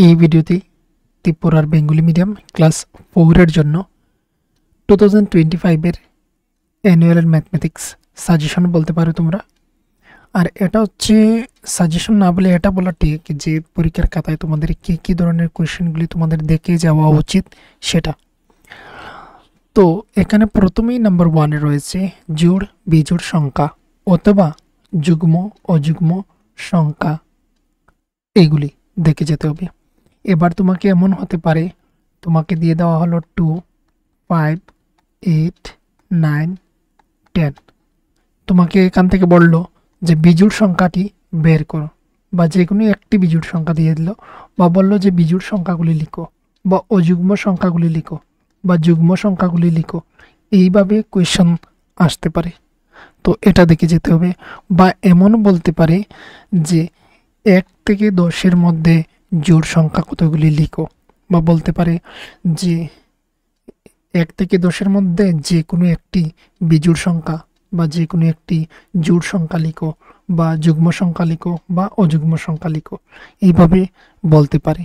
এই ভিডিওতে ত্রিপুরার বেঙ্গলি মিডিয়াম ক্লাস 4 এর জন্য 2025 এর অ্যানুয়াল ম্যাথমেটিক্স সাজেশন বলতে পারো তোমরা। আর এটা হচ্ছে সাজেশন না বলে এটা বলা ঠিক যে পরীক্ষার খাতায় তোমাদের কি ধরনের কোয়েশ্চেনগুলি তোমাদের দেখে যাওয়া উচিত সেটা। তো এখানে প্রথমেই নাম্বার 1 এ রয়েছে জোড় বিজোড় সংখ্যা অথবা যুগ্ম অযুগ্ম সংখ্যা, এইগুলি দেখে যেতে হবে। এবার তোমাকে এমন হতে পারে তোমাকে দিয়ে দেওয়া হলো 2, 5, 8, 9, 10। তোমাকে এখান থেকে বললো যে বিজোড় সংখ্যাটি বের করো, বা যে কোনো একটি বিজোড় সংখ্যা দিয়ে দিল, বা বললো যে বিজোড় সংখ্যাগুলি লিখো, বা অযুগ্ম সংখ্যাগুলি লিখো, বা যুগ্ম সংখ্যাগুলি লিখো। এইভাবে কোয়েশ্চন আসতে পারে, তো এটা দেখে যেতে হবে। বা এমন বলতে পারে যে 1 থেকে 10-এর মধ্যে জোড় সংখ্যা কতগুলি লিখো, বা বলতে পারে যে 1 থেকে 10-এর মধ্যে যে কোনো একটি বিজোড় সংখ্যা বা যে কোনো একটি জোড় সংখ্যা লিখো, বা যুগ্ম সংখ্যা লিখো, বা অযুগ্ম সংখ্যা লিখো, এইভাবে বলতে পারে।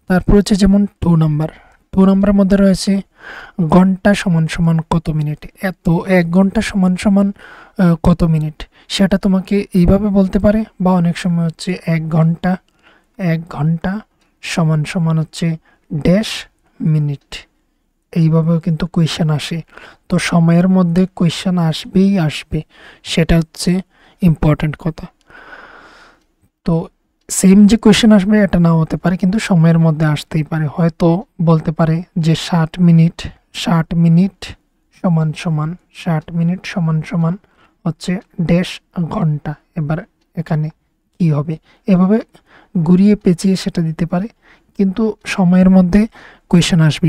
তারপর হচ্ছে যেমন 2 নাম্বারের মধ্যে রয়েছে ঘন্টা সমান সমান কত মিনিট, এত 1 ঘন্টা সমান সমান কত মিনিট, সেটা তোমাকে এইভাবে বলতে পারে। বা অনেক সময় হচ্ছে 1 ঘন্টা সমান সমান হচ্ছে ড্যাশ মিনিট, এইভাবেও কিন্তু কোয়েশ্চেন আসে। তো সময়ের মধ্যে কোয়েশ্চেন আসবে, সেটা হচ্ছে ইম্পর্ট্যান্ট কথা। তো সেম যে কোয়েশ্চেন আসবে এটা নাও হতে পারে, কিন্তু সময়ের মধ্যে আসতেই পারে। হয়তো বলতে পারে যে 60 মিনিট সমান সমান হচ্ছে ড্যাশ ঘন্টা। এবার এখানে কি হবে, এভাবে ঘুরিয়ে পেঁচিয়ে সেটা দিতে পারে, কিন্তু সময়ের মধ্যে কোয়েশ্চেন আসবে।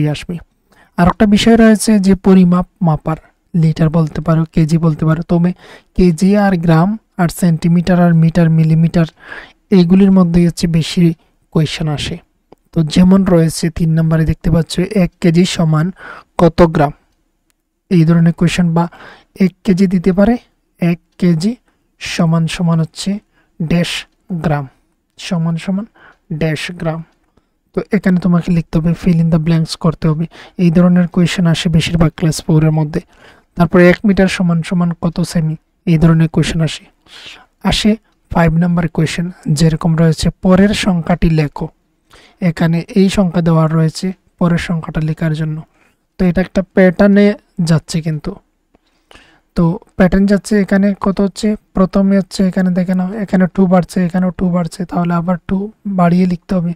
আর একটা বিষয় রয়েছে যে পরিমাপ মাপার, লিটার বলতে পারো, কেজি বলতে পারো, তবে কেজি আর গ্রাম আর সেন্টিমিটার আর মিটার মিলিমিটার এইগুলির মধ্যে হচ্ছে বেশি কোয়েশ্চেন আসে। তো যেমন রয়েছে 3 নম্বরে দেখতে পাচ্ছ 1 কেজি সমান কত গ্রাম, এই ধরনের কোয়েশ্চেন। বা 1 কেজি দিতে পারে 1 কেজি সমান হচ্ছে ড্যাশ গ্রাম, সমান ড্যাশ গ্রাম। তো এখানে তোমাকে লিখতে হবে, ফিল ইন দ্য ব্ল্যাঙ্কস করতে হবে। এই ধরনের কোয়েশ্চেন আসে বেশিরভাগ ক্লাস 4 এর মধ্যে। তারপরে 1 মিটার সমান কত সেমি, এই ধরনের কোয়েশ্চেন আসে 5 নাম্বার কোয়েশ্চেন, যেরকম রয়েছে পরের সংখ্যাটি লেখো। এখানে এই সংখ্যা দেওয়া রয়েছে পরের সংখ্যাটা লেখার জন্য। তো এটা একটা প্যাটার্নে যাচ্ছে, কিন্তু তো প্যাটার্ন যাচ্ছে। এখানে কত হচ্ছে, প্রথমে হচ্ছে এখানে দেখে নাও, এখানে 2 বাড়ছে, এখানেও 2 বাড়ছে, তাহলে আবার 2 বাড়িয়ে লিখতে হবে।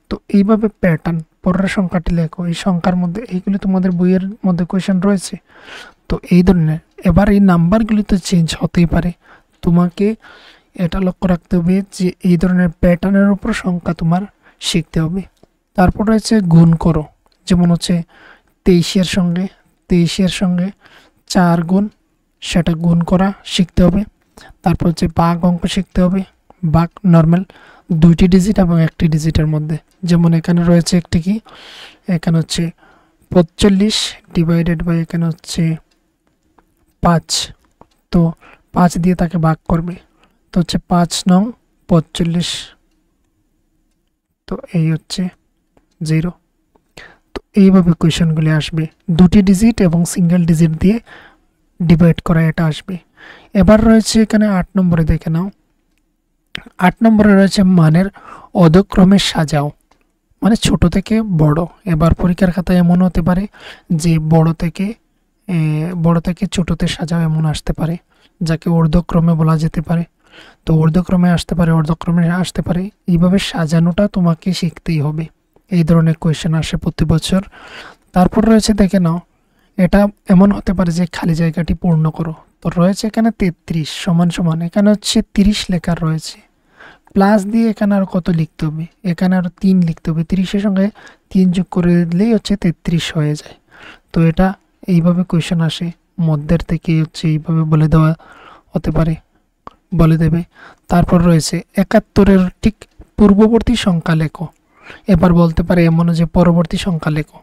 তো এইভাবে প্যাটার্ন, পরের সংখ্যাটি লেখো, এই সংখ্যার মধ্যে, এইগুলি তোমাদের বইয়ের মধ্যে কোয়েশ্চেন রয়েছে। তো এই ধরনের, এবার এই নাম্বারগুলি তো চেঞ্জ হতেই পারে, তোমাকে এটা লক্ষ্য রাখতে হবে যে এই ধরনের প্যাটার্নের উপর সংখ্যা তোমার শিখতে হবে। তারপর রয়েছে গুণ করো, যেমন হচ্ছে 23-এর সঙ্গে 4 গুণ, সেটা গুণ করা শিখতে হবে। তারপর হচ্ছে ভাগ অঙ্ক শিখতে হবে, ভাগ নর্মাল 2টি ডিজিট এবং 1টি ডিজিটের মধ্যে। যেমন এখানে রয়েছে একটি কি, এখানে হচ্ছে 45 ডিভাইডেড বাই এখানে হচ্ছে 5, তো 5 দিয়ে তাকে ভাগ করবে, তো হচ্ছে 5 নং 45, তো এই হচ্ছে 0। তো এইভাবে কোয়েশ্চেনগুলি আসবে, 2টি ডিজিট এবং সিঙ্গেল ডিজিট দিয়ে ডিভাইড করা এটা আসবে। এবার রয়েছে এখানে 8 নম্বরে, দেখে নাও 8 নম্বরে রয়েছে মানের অধক্রমে সাজাও, মানে ছোট থেকে বড়। এবার পরীক্ষার খাতায় এমন হতে পারে যে বড় থেকে ছোটতে সাজাও, এমন আসতে পারে, যাকে ঊর্ধ্বক্রমে বলা যেতে পারে। তো ঊর্ধ্বক্রমে আসতে পারে, এইভাবে সাজানোটা তোমাকে শিখতেই হবে। এই ধরনের কোয়েশ্চেন আসে প্রতি বছর। তারপর রয়েছে দেখে নাও, এটা এমন হতে পারে যে খালি জায়গাটি পূর্ণ করো। তো রয়েছে এখানে 33 সমান, এখানে হচ্ছে 30 লেখার রয়েছে, প্লাস দিয়ে এখানে আর কত লিখতে হবে, এখানে আর 3 লিখতে হবে, 30-এর সঙ্গে 3 যোগ করে দিলেই হচ্ছে 33 হয়ে যায়। তো এটা এইভাবে কোয়েশ্চেন আসে, মধ্যের থেকে হচ্ছে এইভাবে বলে দেবে। তারপর রয়েছে 71-এর ঠিক পূর্ববর্তী সংখ্যা লেখো। এবার বলতে পারে এমন যে পরবর্তী সংখ্যা লেখো।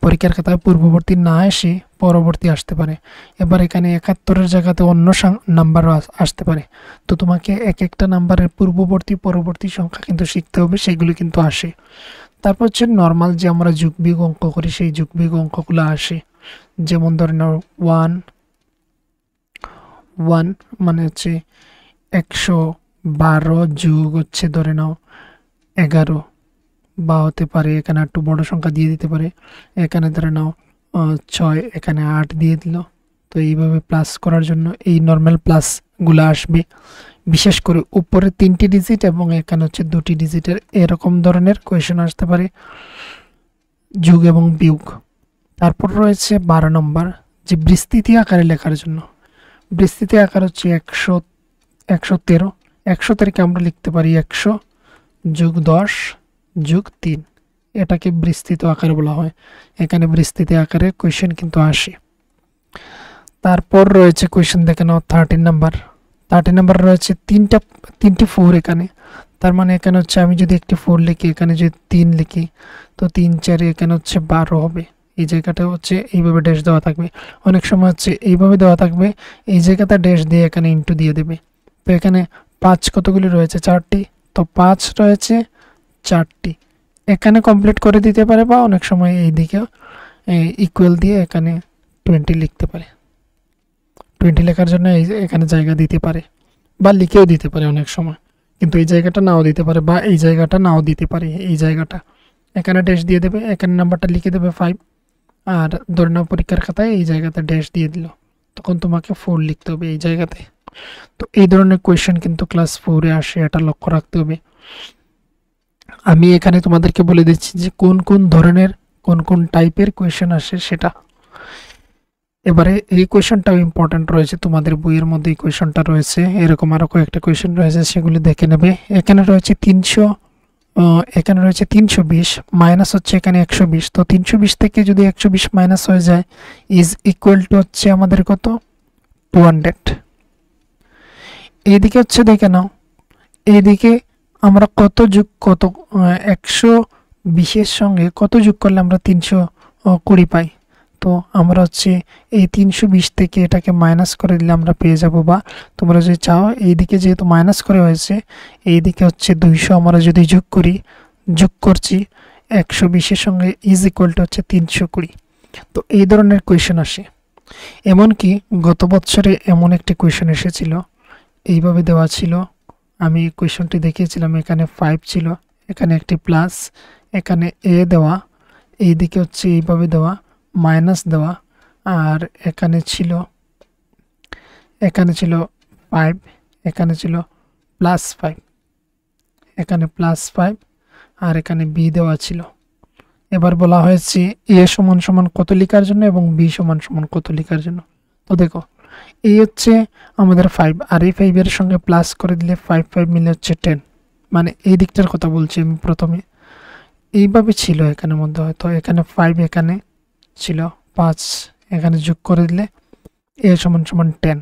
পরীক্ষার খাতায় পূর্ববর্তী না এসে পরবর্তী আসতে পারে। এবার এখানে 71-এর জায়গাতে অন্য নাম্বারও আসতে পারে। তো তোমাকে এক একটা নাম্বারের পূর্ববর্তী পরবর্তী সংখ্যা কিন্তু শিখতে হবে, সেগুলো কিন্তু আসে। তারপর হচ্ছে নর্মাল যে আমরা যোগ বিয়োগ অঙ্ক করি সেই যোগ বিয়োগ অঙ্কগুলো আসে। যেমন ধরে নাও 1 মানে হচ্ছে 112 যোগ হচ্ছে ধরে নাও 11, বা হতে পারে এখানে একটু বড় সংখ্যা দিয়ে দিতে পারে, এখানে ধরে নাও 6, এখানে 8 দিয়ে দিল। তো এইভাবে প্লাস করার জন্য এই নর্মাল প্লাসগুলো আসবে, বিশেষ করে উপরে 3টি ডিজিট এবং এখানে হচ্ছে 2টি ডিজিটের এরকম ধরনের কোয়েশন আসতে পারে যোগ এবং বিয়োগ। তারপর রয়েছে 12 নম্বর, যে বিস্তৃতি আকারে লেখার জন্য। বিস্তৃতি আকার হচ্ছে 113। 113কে আমরা লিখতে পারি 100 যোগ 10 যোগ 3, এটাকে বিস্তৃত আকারে বলা হয়। এখানে বিস্তৃত আকারে কোয়েশন কিন্তু আসে। তারপর রয়েছে কোয়েশন দেখে নাও 13 নাম্বার। 13 নাম্বার রয়েছে তিনটি 4 এখানে। তার মানে এখানে হচ্ছে আমি যদি একটি 4 লিখি, এখানে যদি 3 লিখি, তো 3 4 এখানে হচ্ছে 12 হবে। এই জায়গাটা হচ্ছে এইভাবে ড্যাশ দেওয়া থাকবে। অনেক সময় হচ্ছে এইভাবে দেওয়া থাকবে, এই জায়গাটা ড্যাশ দিয়ে এখানে ইন্টু দিয়ে দেবে। তো এখানে 5 কতগুলি রয়েছে? 4টি। তো 5 রয়েছে 4টি, এখানে কমপ্লিট করে দিতে পারে, বা অনেক সময় এই দিকে ইকুয়াল দিয়ে এখানে 20 লিখতে পারে। 20 লেখার জন্য এখানে জায়গা দিতে পারে, বা লিখেও দিতে পারে অনেক সময়, কিন্তু এই জায়গাটা নাও দিতে পারে, বা এই জায়গাটা নাও দিতে পারে। এই জায়গাটা এখানে ড্যাশ দিয়ে দেবে, এখানে নাম্বারটা লিখে দেবে 5, আর ধরে নাও পরীক্ষার খাতায় এই জায়গাতে ড্যাশ দিয়ে দিল, তখন তোমাকে 4 লিখতে হবে এই জায়গাতে। তো এই ধরনের কোয়েশ্চেন কিন্তু ক্লাস 4-এ আসে, এটা লক্ষ্য রাখতে হবে। আমি এখানে তোমাদেরকে বলে দিচ্ছি যে কোন কোন ধরনের কোন কোন টাইপের কোয়েশ্চেন আসে সেটা। এবারে এই কোয়েশ্চেনটাও ইম্পর্ট্যান্ট রয়েছে, তোমাদের বইয়ের মধ্যে এই কোয়েশ্চেনটা রয়েছে, এরকম আরও কয়েকটা কোয়েশ্চেন রয়েছে, সেগুলি দেখে নেবে। এখানে রয়েছে 320 মাইনাস হচ্ছে এখানে 120। তো 320 থেকে যদি 120 মাইনাস হয়ে যায় ইজ ইকুয়াল টু হচ্ছে আমাদের কত? 200। এইদিকে হচ্ছে দেখে নাও, এইদিকে আমরা কত 120-এর সঙ্গে কত যোগ করলে আমরা 320 পাই। তো আমরা হচ্ছে এই 320 থেকে এটাকে মাইনাস করে দিলে আমরা পেয়ে যাব, বা তোমরা যদি চাও এইদিকে যেহেতু মাইনাস করে হয়েছে, এইদিকে হচ্ছে 200 আমরা যদি যোগ করছি 120-এর সঙ্গে ইজ ইকুয়াল টু হচ্ছে 320। তো এই ধরনের কোয়েশ্চেন আসে। এমনকি গত বছরে এমন একটি কোয়েশ্চেন এসেছিল, এইভাবে দেওয়া ছিল, আমি কোয়েশ্চেনটি দেখিয়েছিলাম। এখানে 5 ছিল, এখানে একটি প্লাস, এখানে এ দেওয়া, এইদিকে হচ্ছে এইভাবে দেওয়া মাইনাস দেওয়া, আর এখানে ছিল 5, এখানে ছিল +5, এখানে +5, আর এখানে বি দেওয়া ছিল। এবার বলা হয়েছে এ সমান সমান কত লেখার জন্য এবং বি সমান সমান কত লেখার জন্য। তো দেখো, এই হচ্ছে আমাদের 5, আর এই 5-এর সঙ্গে প্লাস করে দিলে 5 5 মিলে হচ্ছে 10, মানে এই দিকটার কথা বলছি আমি। প্রথমে এইভাবে ছিল এখানের মধ্যে, হয়তো এখানে 5, এখানে ছিল 5, এখানে যোগ করে দিলে এ সমান সমান 10,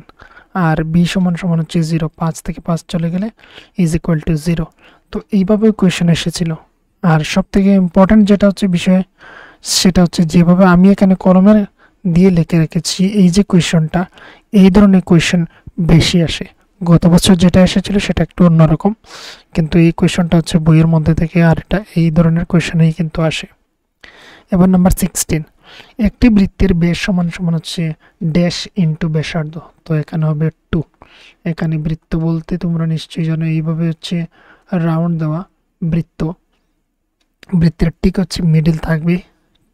আর বি সমান সমান হচ্ছে 0, 5 থেকে 5 চলে গেলে ইজ ইকুয়াল টু 0। তো এইভাবে কোয়েশ্চেন এসেছিল। আর সব থেকে ইম্পর্ট্যান্ট যেটা হচ্ছে বিষয়, সেটা হচ্ছে যেভাবে আমি এখানে কলমের দিয়ে লিখে রেখেছি, এই যে কোয়েশ্চেনটা, এই ধরনের কোয়েশ্চেন বেশি আসে। গত বছর যেটা এসেছিল সেটা একটু অন্যরকম, কিন্তু এই কোয়েশ্চেনটা হচ্ছে বইয়ের মধ্যে থেকে, আর এটা এই ধরনের কোয়েশ্চেনেই কিন্তু আসে। এবার নাম্বার 16, একটি বৃত্তের ব্যাস সমান সমান হচ্ছে ড্যাশ ইন্টু ব্যাসার্ধ। তো এখানে হবে 2। এখানে বৃত্ত বলতে তোমরা নিশ্চয়ই জানো, এইভাবে হচ্ছে রাউন্ড দেওয়া বৃত্তের ঠিক হচ্ছে মিডল থাকবে,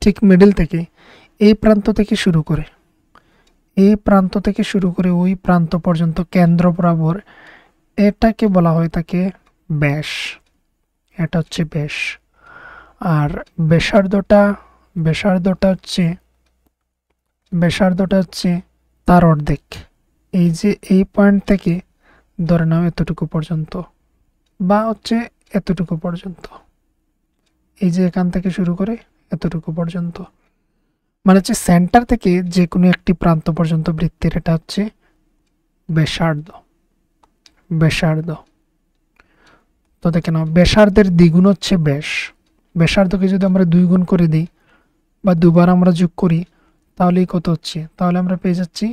ঠিক মিডল থেকে এই প্রান্ত থেকে শুরু করে ওই প্রান্ত পর্যন্ত কেন্দ্র বরাবর, এটাকে বলা হয় থাকে ব্যাস। এটা হচ্ছে ব্যাস। আর ব্যাসার্ধটা হচ্ছে তার অর্ধেক। এই যে এই পয়েন্ট থেকে ধরে নাও এতটুকু পর্যন্ত, বা হচ্ছে এতটুকু পর্যন্ত, এই যে এখান থেকে শুরু করে এতটুকু পর্যন্ত, মানে হচ্ছে সেন্টার থেকে যে কোনো একটি প্রান্ত পর্যন্ত বৃত্তের, এটা হচ্ছে ব্যাসার্ধ। তো দেখে নাও, ব্যাসার্ধের দ্বিগুণ হচ্ছে ব্যাস। ব্যাসার্ধকে যদি আমরা 2 গুণ করে দিই, বা দুবার আমরা যোগ করি তাহলেই কত হচ্ছে, তাহলে আমরা পেয়ে যাচ্ছি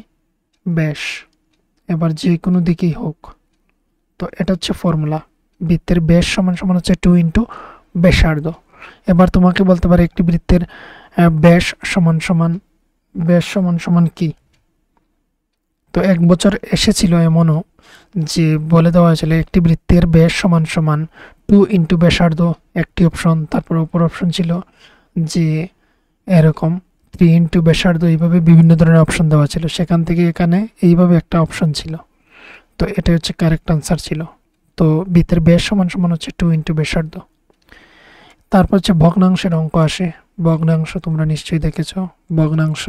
ব্যাস। এবার যে কোনো দিকেই হোক, তো এটা হচ্ছে ফর্মুলা। বৃত্তের ব্যাস সমান সমান হচ্ছে 2 ইন্টু ব্যাসার্ধ। এবার তোমাকে বলতে পারে একটি বৃত্তের ব্যাস সমান সমান কি। তো এক বছর এসেছিল এমনও যে বলে দেওয়া হয়েছিল একটি বৃত্তের ব্যাস সমান সমান 2 ইন্টু ব্যাসার্ধ একটি অপশন, তারপর অপর অপশন ছিল যে এরকম 3 ইন্টু ব্যাসার্ধ, এইভাবে বিভিন্ন ধরনের অপশন দেওয়া ছিল। সেখান থেকে এখানে এইভাবে একটা অপশন ছিল, তো এটা হচ্ছে কারেক্ট আনসার ছিল। তো বৃত্তের ব্যাস সমান সমান হচ্ছে 2 ইন্টু ব্যাসার্ধ। তারপর হচ্ছে ভগ্নাংশের অঙ্ক আসে। ভগ্নাংশ তোমরা নিশ্চয়ই দেখেছো। ভগ্নাংশ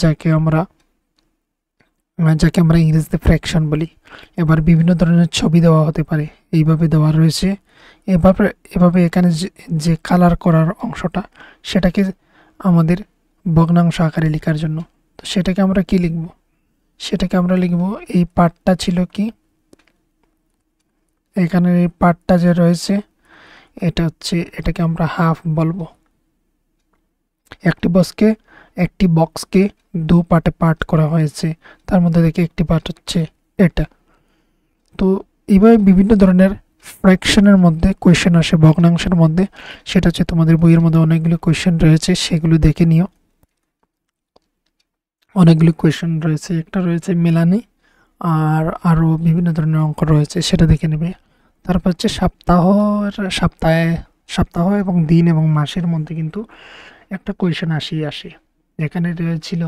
যাকে আমরা ইংরেজিতে ফ্র্যাকশন বলি। এবার বিভিন্ন ধরনের ছবি দেওয়া হতে পারে, এইভাবে দেওয়া রয়েছে। এভাবে এখানে যে কালার করার অংশটা, সেটাকে আমাদের ভগ্নাংশ আকারে লেখার জন্য, তো সেটাকে আমরা কি লিখব? সেটাকে আমরা লিখব, এই পার্টটা ছিল কি, এখানে এই পার্টটা যে রয়েছে এটা হচ্ছে, এটাকে আমরা হাফ বলবো। একটি বক্সকে দু পার্টে পার্ট করা হয়েছে, তার মধ্যে থেকে একটি পার্ট হচ্ছে এটা। তো এইভাবে বিভিন্ন ধরনের ফ্র্যাকশনের মধ্যে কোয়েশ্চেন আসে ভগ্নাংশের মধ্যে। সেটা হচ্ছে তোমাদের বইয়ের মধ্যে অনেকগুলো কোয়েশ্চেন রয়েছে, সেগুলো দেখে নিও। অনেকগুলো কোয়েশ্চেন রয়েছে, একটা রয়েছে মেলানি, আর আরও বিভিন্ন ধরনের অঙ্ক রয়েছে, সেটা দেখে নেবে। তারপর হচ্ছে সপ্তাহ এবং দিন এবং মাসের মধ্যে কিন্তু একটা কোয়েশ্চেন আসে। এখানে রয়েছিল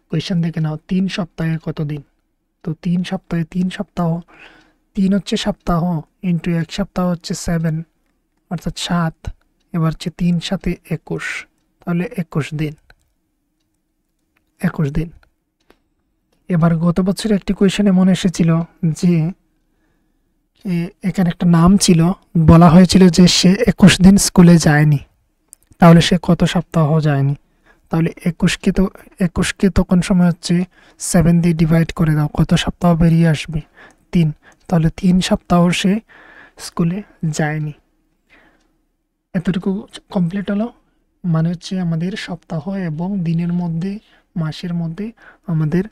কোয়েশ্চেন দেখে নাও, 3 সপ্তাহে কত দিন? তো 3 সপ্তাহে 3 সপ্তাহ, 3 হচ্ছে সপ্তাহ, ইন্টু 1 সপ্তাহ হচ্ছে 7 অর্থাৎ 7। এবার হচ্ছে 3 সাথে 21, তাহলে 21 দিন। এবার গত বছর একটি কোয়েশ্চেন এমন এসেছিল যে এখানে একটা নাম ছিল, বলা হয়েছিল যে সে 21 দিন স্কুলে যায়নি, তাহলে সে কত সপ্তাহ যায়নি? তাহলে 21কে তখন সময় হচ্ছে 7 দিয়ে ডিভাইড করে দাও, কত সপ্তাহ বেরিয়ে আসবে? 3। তাহলে 3 সপ্তাহ সে স্কুলে যায়নি। এতটুকু কমপ্লিট হলো। মানে হচ্ছে আমাদের সপ্তাহ এবং দিনের মধ্যে, মাসের মধ্যে আমাদের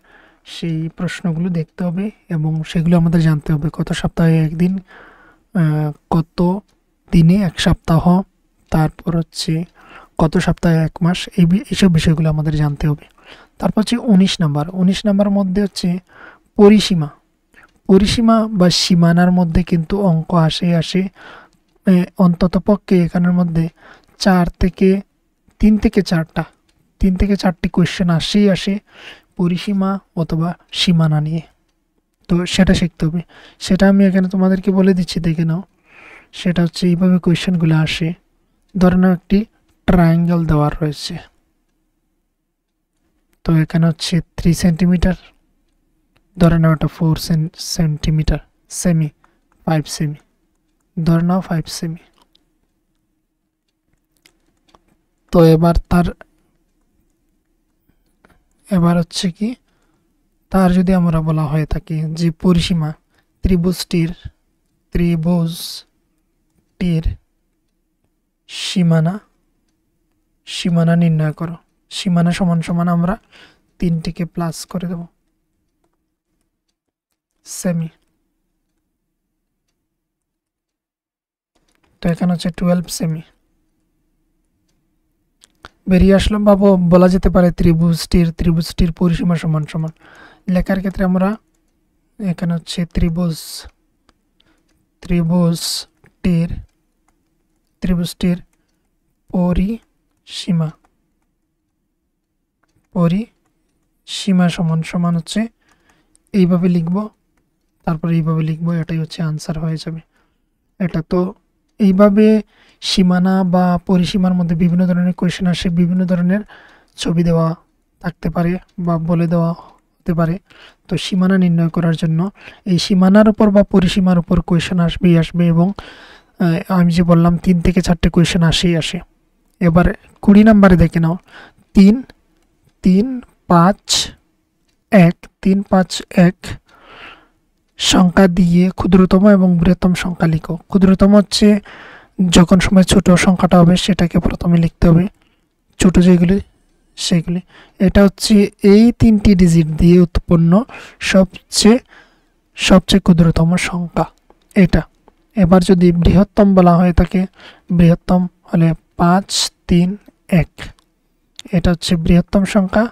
সেই প্রশ্নগুলো দেখতে হবে এবং সেগুলো আমাদের জানতে হবে। কত সপ্তাহে একদিন, কত দিনে এক সপ্তাহ, তারপর হচ্ছে কত সপ্তাহে এক মাস, এইসব বিষয়গুলো আমাদের জানতে হবে। তারপর হচ্ছে 19 নাম্বার মধ্যে হচ্ছে পরিসীমা বা সীমানার মধ্যে কিন্তু অঙ্ক আসে অন্তত পক্ষে এখানের মধ্যে 3 থেকে 4টি কোয়েশ্চেন আসে পরিসীমা অথবা সীমানা নিয়ে। তো সেটা শিখতে হবে, সেটা আমি এখানে তোমাদেরকে বলে দিচ্ছি, দেখে নাও। সেটা হচ্ছে এইভাবে কোয়েশ্চেনগুলো আসে। ধরে নাও একটি ট্রায়াঙ্গেল দেওয়া রয়েছে, তো এখানে হচ্ছে 3 সেন্টিমিটার, ধরে নাও এটা 4 সেন্টিমিটার, 5 সেমি, ধরে নাও 5 সেমি। তো এবার হচ্ছে কি, তার যদি আমরা বলা হয়ে থাকে যে পরিসীমা ত্রিভুজটির সীমানা নির্ণয় করো। সীমানা সমান সমান আমরা 3টিকে প্লাস করে দেব, সেমি। তো এখানে হচ্ছে 12 সেমি বেরিয়ে আসলো। বা বলা যেতে পারে ত্রিভুজটির পরিসীমা সমান সমান। লেখার ক্ষেত্রে আমরা এখানে হচ্ছে ত্রিভুজটির পরিসীমা সমান সমান হচ্ছে এইভাবে লিখব, তারপরে এইভাবে লিখব, এটাই হচ্ছে আনসার হয়ে যাবে। এটা তো এইভাবে সীমানা বা পরিসীমার মধ্যে বিভিন্ন ধরনের কোয়েশ্চেন আসে, বিভিন্ন ধরনের ছবি দেওয়া থাকতে পারে বা বলে দেওয়া হতে পারে। তো সীমানা নির্ণয় করার জন্য এই সীমানার উপর বা পরিসীমার উপর কোয়েশ্চেন আসবে এবং আমি যে বললাম 3 থেকে 4টে কোয়েশ্চেন আসে। এবার 20 নাম্বারে দেখে নাও, 3, 5, 1 সংখ্যা দিয়ে ক্ষুদ্রতম এবং বৃহত্তম সংখ্যা লিখো। ক্ষুদ্রতম হচ্ছে যখন সময় ছোট সংখ্যাটা হবে সেটাকে প্রথমে লিখতে হবে, ছোট যেগুলি সেগুলি। এটা হচ্ছে এই 3টি ডিজিট দিয়ে উৎপন্ন সবচেয়ে ক্ষুদ্রতম সংখ্যা এটা। এবার যদি বৃহত্তম বলা হয় থাকে, বৃহত্তম হলে 5, 3, 1। এটা হচ্ছে বৃহত্তম সংখ্যা,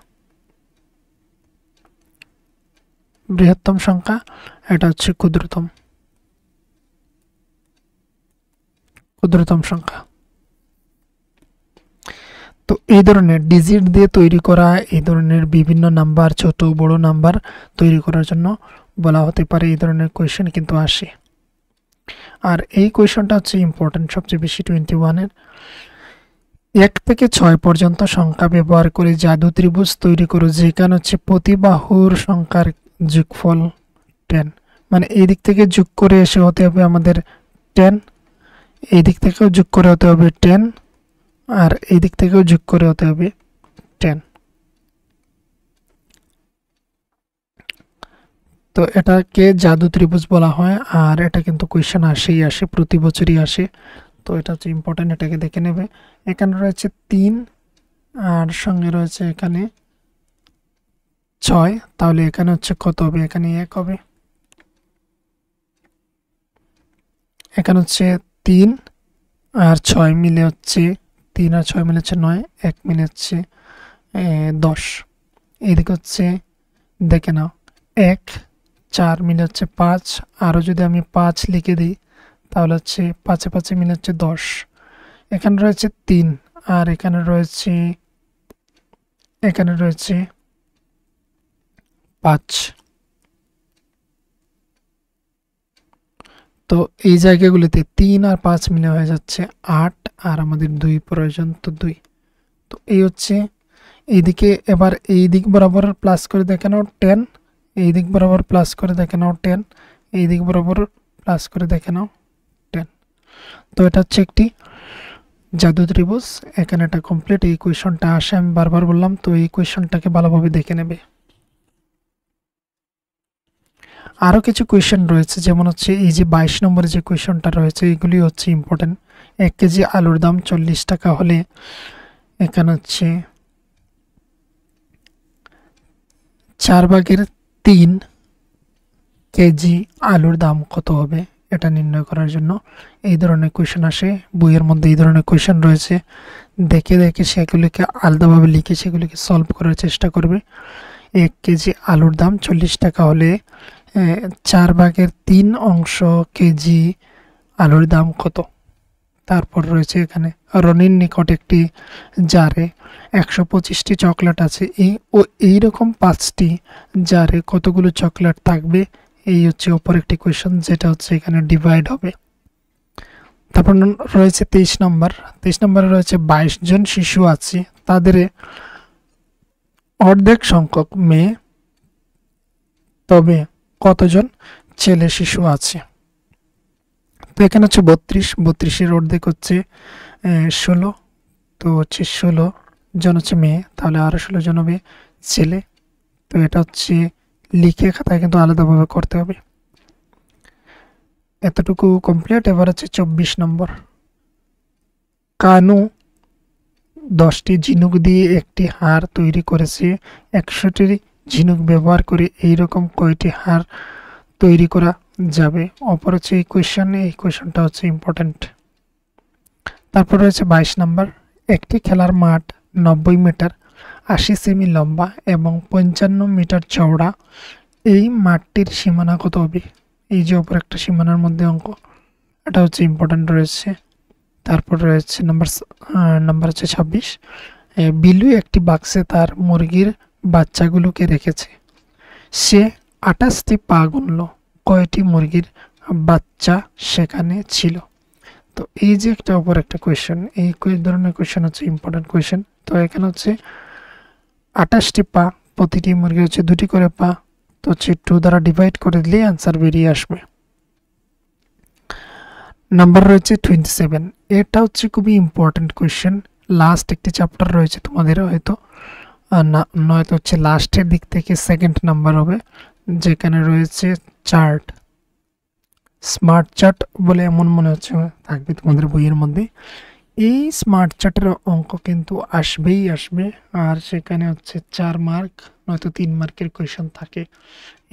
এটা হচ্ছে ক্ষুদ্রতম সংখ্যা। তো এই ধরনের ডিজিট দিয়ে তৈরি করা এই ধরনের বিভিন্ন নাম্বার, ছোট বড় নাম্বার তৈরি করার জন্য বলা হতে পারে এই ধরনের কোয়েশ্চেন কিন্তু আসে। আর এই কোয়েশ্চনটা হচ্ছে ইম্পর্টেন্ট সবচেয়ে বেশি 21-এর। 1 থেকে 6 পর্যন্ত সংখ্যা ব্যবহার করে জাদু ত্রিভুজ তৈরি করো যেখানে হচ্ছে প্রতি বাহুর সংখ্যার যোগফল 10। মানে এই দিক থেকে যোগ করে এসে হতে হবে আমাদের 10, এই দিক থেকেও যোগ করে হতে হবে 10, আর এই দিক থেকেও যোগ করে হতে হবে 10। তো এটাকে জাদু ত্রিভুজ বলা হয়। আর এটা কিন্তু কোয়েশ্চেন আসে, প্রতি বছরই আসে। তো এটা হচ্ছে ইম্পর্টেন্ট, এটাকে দেখে নেবে। এখানে রয়েছে 3 আর সঙ্গে রয়েছে এখানে 6, তাহলে এখানে হচ্ছে কত হবে? এখানে 1 হবে। এখানে হচ্ছে 3 আর 6 মিলে হচ্ছে 3 আর 6 মিলে হচ্ছে 9, 1 মিলে হচ্ছে 10। এদিকে হচ্ছে দেখে নাও 1, 4 মিলে হচ্ছে 5, আরও যদি আমি 5 লিখে দিই তাহলে হচ্ছে 5 এ 5 মিলে হচ্ছে 10। এখানে রয়েছে 3 আর এখানে রয়েছে 5। তো এই জায়গাগুলিতে 3 আর 5 মিলে হয়ে যাচ্ছে 8, আর আমাদের 2 প্রয়োজন, তো 2। তো এই হচ্ছে এইদিকে। এবার এই দিক বরাবর প্লাস করে দেখে নাও 10, এই দিক বরাবর প্লাস করে দেখে নাও 10, এই দিক বরাবর প্লাস করে দেখে নাও 10। তো এটা হচ্ছে একটি জাদু ত্রিভুজ। এখানে এটা কমপ্লিট। এই কোয়েশনটা আসে, আমি বারবার বললাম, তো এই কোয়েশনটাকে ভালোভাবে দেখে নেবে। আরও কিছু কোয়েশন রয়েছে, যেমন হচ্ছে এই যে 22 নম্বরে যে কোয়েশনটা রয়েছে, এগুলি হচ্ছে ইম্পর্টেন্ট। 1 কেজি আলুর দাম 40 টাকা হলে এখানে হচ্ছে 4/3 কেজি আলুর দাম কত হবে এটা নির্ণয় করার জন্য এই ধরনের কোয়েশন আসে। বইয়ের মধ্যে এই ধরনের কোয়েশন রয়েছে, দেখে সেগুলিকে আলাদাভাবে লিখে সেগুলিকে সলভ করার চেষ্টা করবে। 1 কেজি আলুর দাম 40 টাকা হলে 4/3 অংশ কেজি আলুর দাম কত। তারপর রয়েছে এখানে রনির নিকট একটি জারে 125টি চকলেট আছে, এইরকম 5টি জারে কতগুলো চকলেট থাকবে। এই হচ্ছে অপর একটি কোয়েশন, যেটা হচ্ছে এখানে ডিভাইড হবে। তারপর রয়েছে 23 নম্বরে রয়েছে 22 জন শিশু আছে, তাদের অর্ধেক সংখ্যক মেয়ে, তবে কতজন ছেলে শিশু আছে। তো এখানে হচ্ছে 32 অর্ধেক হচ্ছে 16, তো হচ্ছে 16 জন হচ্ছে মেয়ে, তাহলে আরো 16 জন হবে ছেলে। তো এটা হচ্ছে লিখে খাতায় কিন্তু আলাদাভাবে করতে হবে। এতটুকু কমপ্লিট। এবার হচ্ছে 24 নম্বর। কানু 10টি ঝিনুক দিয়ে একটি হার তৈরি করেছে। 100টি ঝিনুক ব্যবহার করে এইরকম কয়টি হার তৈরি করা যাবে। অপর হচ্ছে এই কোয়েশনটা হচ্ছে ইম্পর্টেন্ট। তারপর রয়েছে 22 নম্বর। একটি খেলার মাঠ 90 মিটার 80 সেমি লম্বা এবং 55 মিটার চওড়া। এই মাঠটির সীমানা কত হবে? এই যে অপর একটা সীমানার মধ্যে অঙ্ক, এটা হচ্ছে ইম্পর্টেন্ট রয়েছে। তারপর রয়েছে নাম্বার হচ্ছে 26। বিলু একটি বাক্সে তার মুরগির বাচ্চাগুলোকে রেখেছে। সে 28টি পা গুনল, কয়টি মুরগির বাচ্চা সেখানে ছিল? তো এই যে একটা অপর একটা কোয়েশ্চেন, এই ধরনের কোয়েশ্চেন হচ্ছে ইম্পর্টেন্ট কোয়েশ্চেন। তো এখানে হচ্ছে 28টি পা, প্রতিটি মুরগি হচ্ছে 2টি করে পা, তো হচ্ছে 2 দ্বারা ডিভাইড করে দিলে অ্যান্সার বেরিয়ে আসবে। নাম্বার রয়েছে 27। এটা হচ্ছে খুবই ইম্পর্টেন্ট কোয়েশ্চেন। লাস্ট একটি চ্যাপ্টার রয়েছে তোমাদের, হয়তো নয়তো হচ্ছে লাস্টের দিক থেকে সেকেন্ড নাম্বার হবে, যেখানে রয়েছে চার্ট, স্মার্ট চার্ট বলে এমন মনে হচ্ছে থাকবে তোমাদের বইয়ের মধ্যে। এই স্মার্ট চার্টের অঙ্ক কিন্তু আসবেই আসবে, আর সেখানে হচ্ছে 4 মার্ক নয়তো 3 মার্কের কোয়েশন থাকে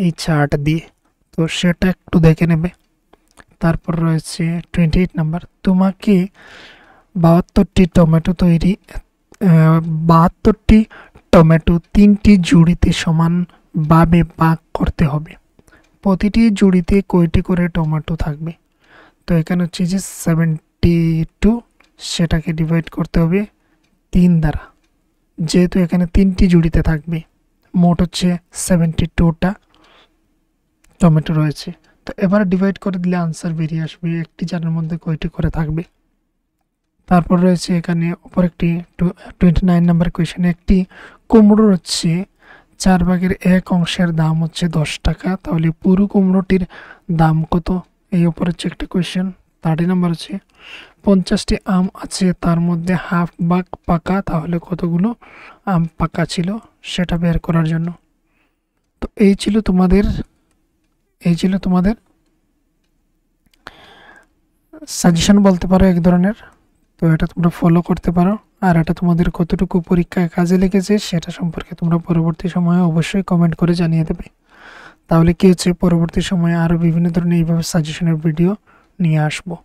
এই চার্ট দিয়ে, তো সেটা একটু দেখে নেবে। তারপর রয়েছে 28 নাম্বার, তোমাকে 72টি টমেটো তৈরি 72টি টমেটো 3টি জুড়িতে সমানভাবে ভাগ করতে হবে। প্রতিটি জুড়িতে কয়টি করে টমেটো থাকবে? তো এখানে হচ্ছে যে 72, সেটাকে ডিভাইড করতে হবে 3 দ্বারা, যেহেতু এখানে 3টি জুড়িতে থাকবে, মোট হচ্ছে 72টা টমেটো রয়েছে। তো এবার ডিভাইড করে দিলে আনসার বেরিয়ে আসবে একটি জারের মধ্যে কয়টি করে থাকবে। তারপর রয়েছে এখানে অপর একটি 29 নাম্বার কোয়েশনে, একটি কুমড়োর হচ্ছে 4/1 দাম হচ্ছে 10 টাকা, তাহলে পুরো কুমড়োটির দাম কত? এই ওপর হচ্ছে একটা কোয়েশন। 30 নাম্বার হচ্ছে 50টি আম আছে, তার মধ্যে হাফ ভাগ পাকা, তাহলে কতগুলো আম পাকা ছিল সেটা বের করার জন্য। তো এই ছিল তোমাদের সাজেশন বলতে পারো এক ধরনের। তো এটা তোমরা ফলো করতে পারো, আর এটা তোমাদের কতটুকু পরীক্ষায় কাজে লেগেছে সেটা সম্পর্কে তোমরা পরবর্তী সময়ে অবশ্যই কমেন্ট করে জানিয়ে দেবে। তাহলে কি হচ্ছে, পরবর্তী সময়ে আরও বিভিন্ন ধরনের এইভাবে সাজেশনের ভিডিও নিয়ে আসবো।